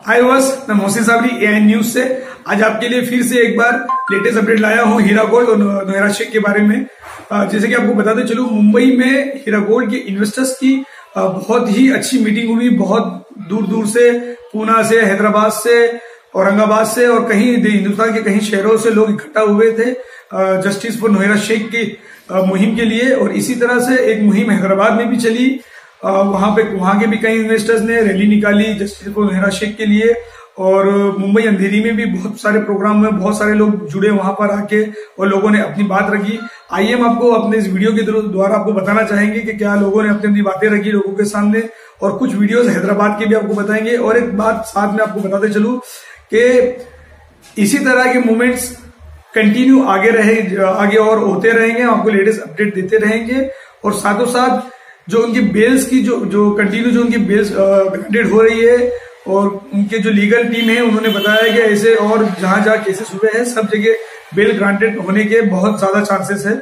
हाय बस, मैं Mohsin Sabri an news से आज आपके लिए फिर से एक बार लेटेस्ट अपडेट लाया हूँ हीरा गोल्ड और नोएरा शेख के बारे में। जैसे कि आपको बताते चलूं, मुंबई में हीरा गोल्ड के इन्वेस्टर्स की बहुत ही अच्छी मीटिंग हुई। बहुत दूर दूर से, पूना से, हैदराबाद से, औरंगाबाद से और कहीं हिंदुस्तान के कहीं शहरों से लोग इकट्ठा हुए थे जस्टिस फॉर नोएरा शेख की मुहिम के लिए। और इसी तरह से एक मुहिम हैदराबाद में भी चली। वहां के भी कई इन्वेस्टर्स ने रैली निकाली जस्टिस फॉर नोएरा शेख के लिए। और मुंबई अंधेरी में भी बहुत सारे प्रोग्राम में बहुत सारे लोग जुड़े वहां पर आके और लोगों ने अपनी बात रखी। आइए हम आपको अपने इस वीडियो के द्वारा आपको बताना चाहेंगे कि क्या लोगों ने अपनी अपनी बातें रखी लोगों के सामने, और कुछ वीडियोस हैदराबाद के भी आपको बताएंगे। और एक बात साथ में आपको बताते चलूं कि इसी तरह के मूवमेंट्स कंटिन्यू आगे और होते रहेंगे। आपको लेटेस्ट अपडेट देते रहेंगे। और साथों साथ जो उनकी बेल्स की जो कंटिन्यू जो उनकी बेल्स ग्रांटेड हो रही है, और उनके जो लीगल टीम है उन्होंने बताया कि ऐसे और जहां जहां केसेस हुए हैं सब जगह बेल ग्रांटेड होने के बहुत ज्यादा चांसेस है।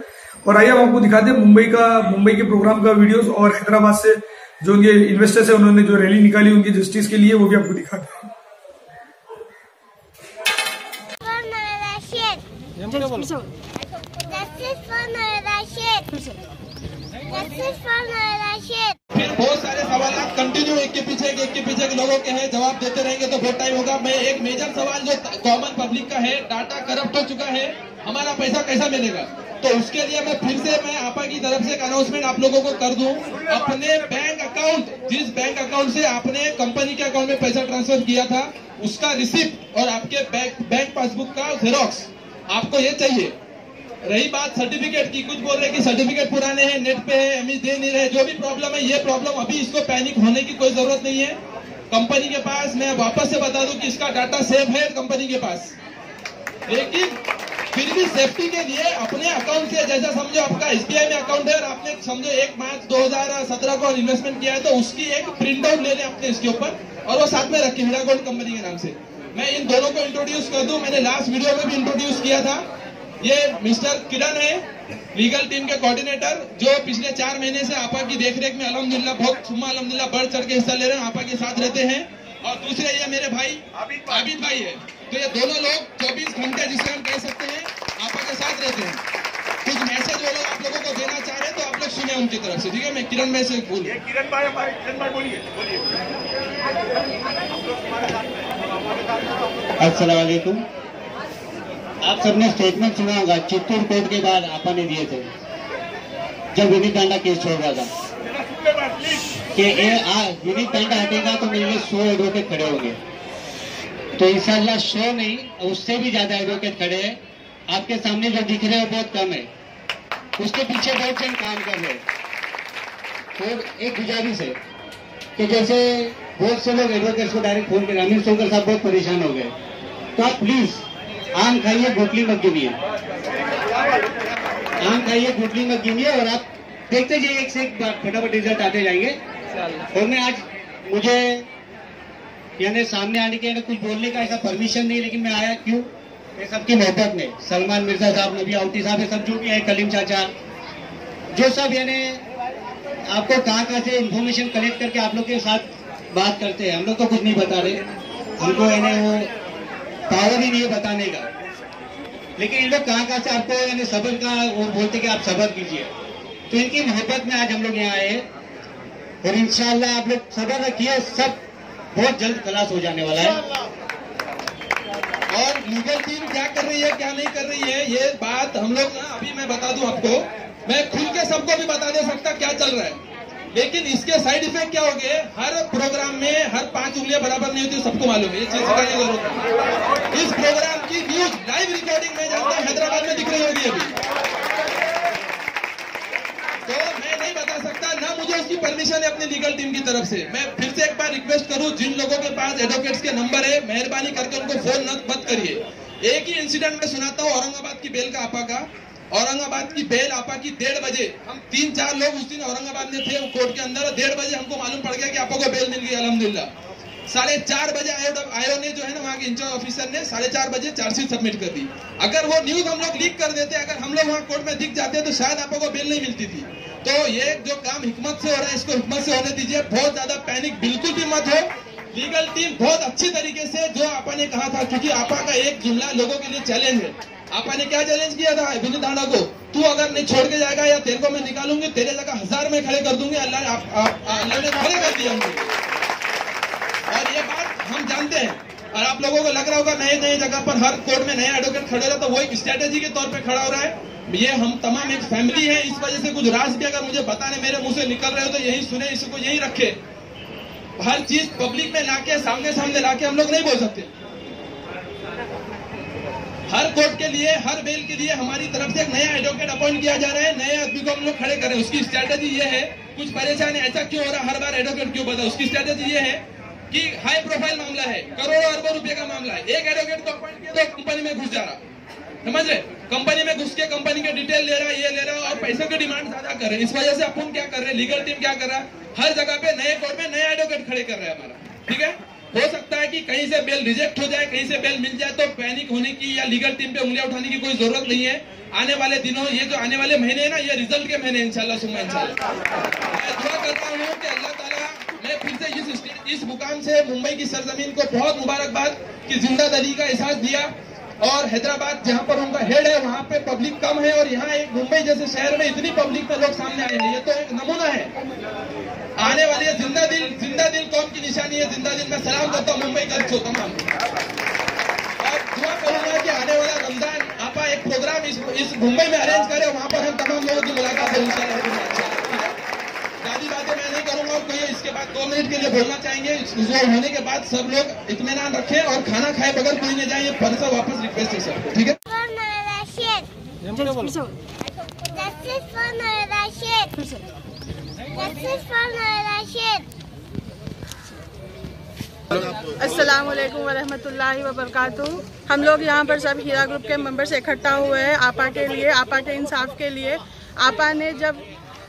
और आइए हम आपको दिखाते हैं मुंबई के प्रोग्राम का वीडियोस, और हैदराबाद से जो उनके इन्वेस्टर्स है उन्होंने जो रैली निकाली उनकी जस्टिस के लिए, वो भी आपको दिखाते हैं। फिर बहुत सारे सवाल कंटिन्यू एक के पीछे एक लोगों के हैं, जवाब देते रहेंगे तो बहुत टाइम होगा। मैं एक मेजर सवाल जो कॉमन पब्लिक का है, डाटा करप्ट हो चुका है, हमारा पैसा कैसा मिलेगा? तो उसके लिए मैं आपा की तरफ से एक अनाउंसमेंट आप लोगों को कर दूं। अपने बैंक अकाउंट, जिस बैंक अकाउंट से आपने कंपनी के अकाउंट में पैसा ट्रांसफर किया था, उसका रिसिप्ट और आपके बैंक पासबुक का जेरोक्स आपको ये चाहिए। रही बात सर्टिफिकेट की, कुछ बोल रहे कि सर्टिफिकेट पुराने हैं, नेट पे है, एमई दे नहीं रहे, जो भी प्रॉब्लम है, ये प्रॉब्लम अभी इसको पैनिक होने की कोई जरूरत नहीं है। कंपनी के पास, मैं वापस से बता दूं कि इसका डाटा सेफ है कंपनी के पास, लेकिन फिर भी सेफ्टी के लिए अपने अकाउंट से, जैसा समझो आपका एसबीआई में अकाउंट है और आपने समझो 1 मार्च 2017 को इन्वेस्टमेंट किया है, तो उसकी एक प्रिंट आउट ले लें अपने इसके ऊपर और वो साथ में रखें हीरा गोल्ड कंपनी के नाम से। मैं इन दोनों को इंट्रोड्यूस कर दूं, मैंने लास्ट वीडियो में भी इंट्रोड्यूस किया था। ये मिस्टर किरण है, लीगल टीम के कोऑर्डिनेटर, जो पिछले 4 महीने से आपा की देखरेख में अल्हम्दुलिल्लाह अल्हम्दुलिल्लाह बढ़ चढ़ के हिस्सा ले रहे हैं, आपा के साथ रहते हैं। और दूसरे ये मेरे भाई आबिद भाई है। तो ये दोनों लोग 24 घंटे, जिसको हम कह सकते हैं, आपा के साथ रहते हैं। कुछ मैसेज वो लोग आप लोगों को देना चाह रहे हैं तो आप लोग सुने उनकी तरफ से, ठीक है? मैं किरण भाई से बोलिए। किरण भाई बोलिए। अस्सलाम वालेकुम। आप सबने स्टेटमेंट सुना होगा, चित्तूर कोर्ट के बाद आपा ने दिए थे जब विनीत टांडा केस छोड़ रहा था कि विनीत टांडा हटेगा तो मेरे लिए 100 एडवोकेट खड़े होंगे। तो इंशाल्लाह 100 नहीं, उससे भी ज्यादा एडवोकेट खड़े हैं। आपके सामने जो दिख रहे हैं वो बहुत कम है, उसके पीछे बहुत से काम कर रहे हैं। और एक गुजारिश है कि जैसे बहुत से लोग एडवोकेट्स को डायरेक्ट फोन कर, अमीर शोकर साहब बहुत परेशान हो गए, तो आप प्लीज आम खाइए, गुटली मत गिनिए। आम खाइए, गुटली मत गिनिए, और आप देखते जाइए, एक से एक फटाफट रिजल्ट आते जाएंगे। और मैं आज, मुझे यानी सामने आने के कुछ बोलने का ऐसा परमिशन नहीं, लेकिन मैं आया क्यों? ये सबकी मोहब्बत में सलमान मिर्जा साहब, नबी आउटी साहब, ये सब जो भी है, कलीम चाचा, जो सब यानी आपको कहाँ से इंफॉर्मेशन कलेक्ट करके आप लोग के साथ बात करते हैं। हम लोग तो कुछ नहीं बता रहे, हमको यानी वो पावर ही नहीं है बताने का, लेकिन इन लोग कहाँ से आपको यानी सब्र का वो बोलते कि आप सब्र कीजिए। तो इनकी मोहब्बत में आज हम लोग यहाँ आए, और इंशाअल्लाह आप लोग सब्र रखिए, सब बहुत जल्द खलास हो जाने वाला है। और लीगल टीम क्या कर रही है, क्या नहीं कर रही है, ये बात हम लोग ना, अभी मैं बता दूं आपको, मैं खुल के सबको भी बता दे सकता क्या चल रहा है, लेकिन इसके साइड इफेक्ट क्या हो गए? हर प्रोग्राम में हर 5 उंगलियां बराबर नहीं होती, सबको मालूम है, ये चीज सिखाने की जरूरत है। इस प्रोग्राम की न्यूज लाइव रिकॉर्डिंग में जानता हूं हैदराबाद में दिख रही होगी अभी, तो मैं नहीं बता सकता, ना मुझे उसकी परमिशन है अपनी लीगल टीम की तरफ से। मैं फिर से एक बार रिक्वेस्ट करूं, जिन लोगों के पास एडवोकेट्स के नंबर है, मेहरबानी करके उनको फोन मत करिए। एक ही इंसिडेंट में सुनाता हूं, औरंगाबाद की बेल का आपा का। औरंगाबाद की बेल आपा की 1:30 बजे, हम 3-4 लोग उस दिन औरंगाबाद में थे कोर्ट के अंदर, 1:30 बजे हमको मालूम पड़ गया कि आपा को बेल मिल गई अल्हम्दुलिल्लाह। 4:30 बजे आयो ने जो है ना, वहाँ के इंचार्ज ऑफिसर ने 4:30 बजे चार्जशीट सबमिट कर दी। अगर वो न्यूज हम लोग लीक कर देते, अगर हम लोग वहाँ कोर्ट में दिख जाते, तो शायद आपा को बेल नहीं मिलती थी। तो ये जो काम हिकमत से हो रहा है, इसको हिकमत से होने दीजिए। बहुत ज्यादा पैनिक बिल्कुल भी मत हो। लीगल टीम बहुत अच्छी तरीके से जो आपा ने कहा था, क्योंकि आपा का एक जुमला लोगों के लिए चैलेंज है। आपा ने क्या चैलेंज किया था विनीत धाना को, तू अगर नहीं छोड़ के जाएगा या तेरे को मैं निकालूंगी, तेरे जगह 1000 में खड़े कर दूंगी। अल्लाह ने खड़े कर दिया हमको, और ये बात हम जानते हैं। और आप लोगों को लग रहा होगा नए नए जगह पर हर कोर्ट में नया एडवोकेट खड़े हो, तो वो एक स्ट्रेटेजी के तौर पे खड़ा हो रहा है। ये हम तमाम एक फैमिली है, इस वजह से कुछ राज भी अगर मुझे बताने मेरे मुंह से निकल रहे हो तो यही सुने, इसको यही रखे। हर चीज पब्लिक में लाके सामने सामने लाके हम लोग नहीं बोल सकते। हर कोर्ट के लिए, हर बेल के लिए हमारी तरफ से एक नया एडवोकेट अपॉइंट किया जा रहा है, नए आदमी को हम लोग खड़े करें। उसकी स्ट्रेटेजी ये है, कुछ परेशान है ऐसा क्यों हो रहा, हर बार एडवोकेट क्यों बता। उसकी स्ट्रेटेजी ये है कि हाई प्रोफाइल मामला है, करोड़ों अरबों रुपए का मामला है, एक एडवोकेट को अपॉइंट किया तो कंपनी में घुस जा रहा, समझ रहे, कंपनी में घुस के कंपनी के डिटेल ले रहा, ये ले रहा और पैसे की डिमांड ज्यादा कर रहे हैं। इस वजह से अपन क्या कर रहे हैं, लीगल टीम क्या कर रहा है, हर जगह पे नए कोर्ट में नया एडवोकेट खड़े कर रहे हैं हमारा। ठीक है, हो सकता है कि कहीं से बेल रिजेक्ट हो जाए, कहीं से बेल मिल जाए, तो पैनिक होने की या लीगल टीम पे उंगलियां उठाने की कोई जरूरत नहीं है। आने वाले दिनों, ये जो आने वाले महीने है ना, ये रिजल्ट के महीने इंशाल्लाह सुम्मा इंशाल्लाह। मैं दुआ करता हूँ कि अल्लाह ताला, मैं फिर से इस मुकाम से मुंबई की सरजमीन को बहुत मुबारकबाद कि जिंदा दिली का एहसास दिया। और हैदराबाद जहाँ पर उनका हेड है वहाँ पे पब्लिक कम है, और यहाँ एक मुंबई जैसे शहर में इतनी पब्लिक में लोग सामने आए हैं, ये तो एक नमूना है। आने वाली है जिंदा दिल कौम की निशानी है। जिंदा दिल में सलाम करता हूँ मुंबई कर तमाम, और दुआ करूंगा कि आने वाला रमजान आपा एक प्रोग्राम इस मुंबई में अरेंज करे, वहाँ पर हम तमाम लोगों की मुलाकात हो इंशाल्लाह। ज्यादा बातें मैं नहीं करूंगा, और कोई इसके बाद 2 मिनट के लिए बोलना चाहेंगे, जो होने के बाद सब लोग इत्मीनान रखें और खाना खाए बगैर कोई नहीं जाए, ये पर से वापस रिक्वेस्ट है सबको, ठीक है। अस्सलाम वालेकुम वरहमतुल्लाहि वबरकातुहू। हम लोग यहाँ पर सब हीरा ग्रुप के मेंबर्स इकट्ठा हुए हैं आपा के लिए, आपा के इंसाफ के लिए। आपा ने जब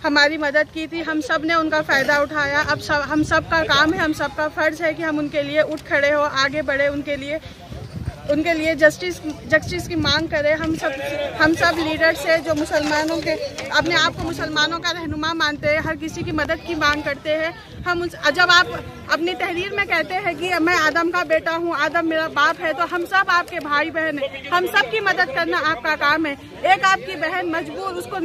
हमारी मदद की थी, हम सब ने उनका फ़ायदा उठाया। अब हम सब का काम है, हम सब का फ़र्ज़ है कि हम उनके लिए उठ खड़े हो, आगे बढ़े, उनके लिए जस्टिस की मांग करें। हम सब लीडर से जो मुसलमानों के अपने आप को मुसलमानों का रहनुमा मानते हैं, हर किसी की मदद की मांग करते हैं। जब आप अपनी तहरीर में कहते हैं कि मैं आदम का बेटा हूँ, आदम मेरा बाप है, तो हम सब आपके भाई बहन हैं, हम सब की मदद करना आपका काम है। एक आपकी बहन मजबूर, उसको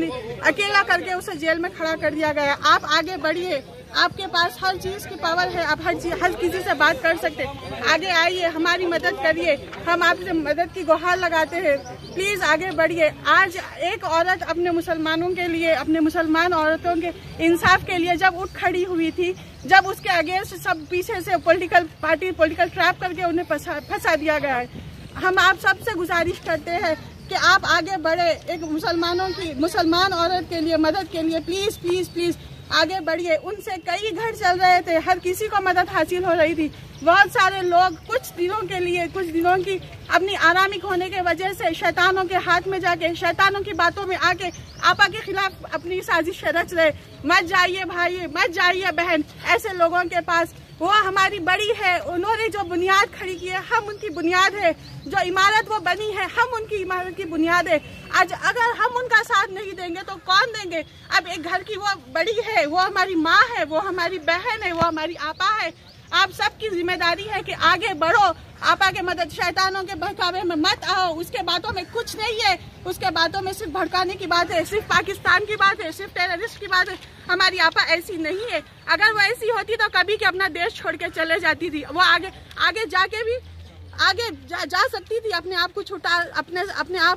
अकेला करके उसे जेल में खड़ा कर दिया गया। आप आगे बढ़िए, आपके पास हर चीज़ की पावर है, आप हर किसी से बात कर सकते हैं। आगे आइए, हमारी मदद करिए, हम आपसे मदद की गुहार लगाते हैं। प्लीज़ आगे बढ़िए। आज एक औरत अपने मुसलमानों के लिए, अपने मुसलमान औरतों के इंसाफ के लिए जब उठ खड़ी हुई थी, जब उसके अगेंस्ट सब पीछे से पॉलिटिकल ट्रैप करके उन्हें फंसा दिया गया है। हम आप सबसे गुजारिश करते हैं कि आप आगे बढ़े, एक मुसलमान औरत के लिए मदद के लिए प्लीज़ प्लीज़ प्लीज़ आगे बढ़िए। उनसे कई घर चल रहे थे, हर किसी को मदद हासिल हो रही थी। बहुत सारे लोग कुछ दिनों की अपनी आरामी खोने के वजह से शैतानों के हाथ में जाके, शैतानों की बातों में आके आपा के खिलाफ अपनी साजिश रच रहे। मत जाइए भाई, मत जाइए बहन ऐसे लोगों के पास। वो हमारी बड़ी है, उन्होंने जो बुनियाद खड़ी की है, हम उनकी बुनियाद है। जो इमारत वो बनी है, हम उनकी इमारत की बुनियाद है। आज अगर हम उनका साथ नहीं देंगे तो कौन देंगे। अब एक घर की वो बड़ी है, वो हमारी माँ है, वो हमारी बहन है, वो हमारी आपा है। आप सबकी जिम्मेदारी है कि आगे बढ़ो, आपा के मदद, शैतानों के बहकावे में मत आओ। उसके बातों में कुछ नहीं है, उसके बातों में सिर्फ भड़काने की बात है, सिर्फ पाकिस्तान की बात है, सिर्फ टेररिस्ट की बात है। हमारी आपा ऐसी नहीं है। अगर वो ऐसी होती तो कभी के अपना देश छोड़ के चले जाती थी। वो आगे जाके भी जा सकती थी, अपने आप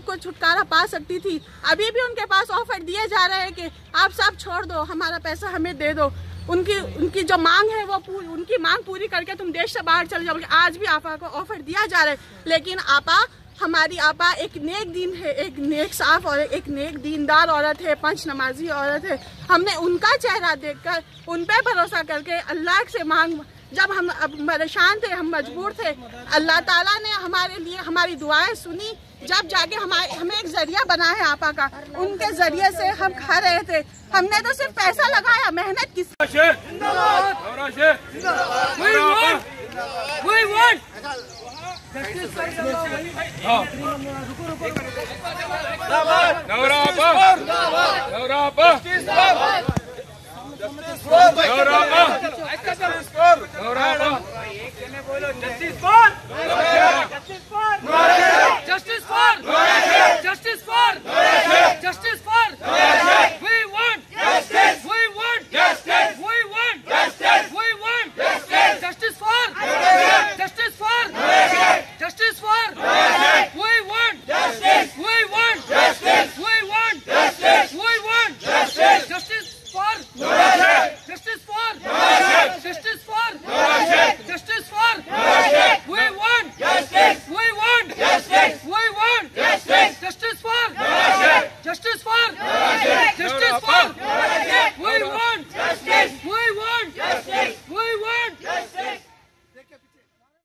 को छुटकारा पा सकती थी। अभी भी उनके पास ऑफर दिए जा रहे हैं कि आप सब छोड़ दो, हमारा पैसा हमें दे दो। उनकी जो मांग है वो उनकी मांग पूरी करके तुम देश से बाहर चले जाओगे। आज भी आपा को ऑफर दिया जा रहा है, लेकिन हमारी आपा एक नेक दीन है, एक नेक साफ और एक नेक दीनदार औरत है, 5 नमाजी औरत है। हमने उनका चेहरा देखकर, उन पे भरोसा करके अल्लाह से जब हम परेशान थे, हम मजबूर थे, अल्लाह ताला ने हमारे लिए हमारी दुआएं सुनी। जब जाके हमें एक जरिया बना है आपा का, उनके जरिए से हम खा रहे थे। हमने तो सिर्फ पैसा लगाया, मेहनत किस बोलो जस्टिस फॉर